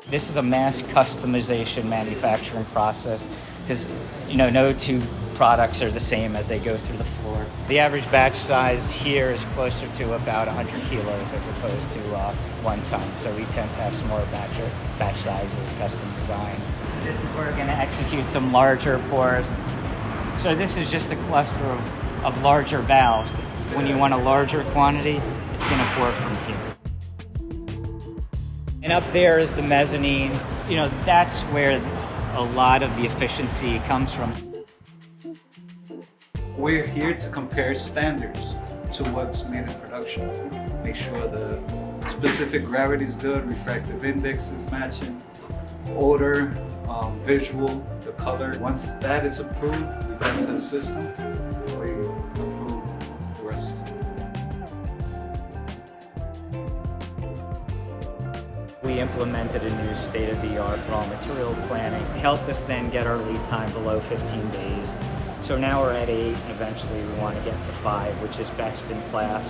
This is a mass customization manufacturing process because, no two products are the same as they go through the floor. The average batch size here is closer to about 100 kilos as opposed to 1 ton. So we tend to have smaller batch sizes, custom design. We're going to execute some larger pours. So this is just a cluster of larger valves. When you want a larger quantity, it's going to pour from here. And up there is the mezzanine. That's where a lot of the efficiency comes from. We're here to compare standards to what's made in production. Make sure the specific gravity is good, refractive index is matching, odor, visual, the color. Once that is approved, we go to the system, we approve the rest. We implemented a new state-of-the-art raw material planning. It helped us then get our lead time below 15 days. So now we're at 8, eventually we want to get to 5, which is best in class.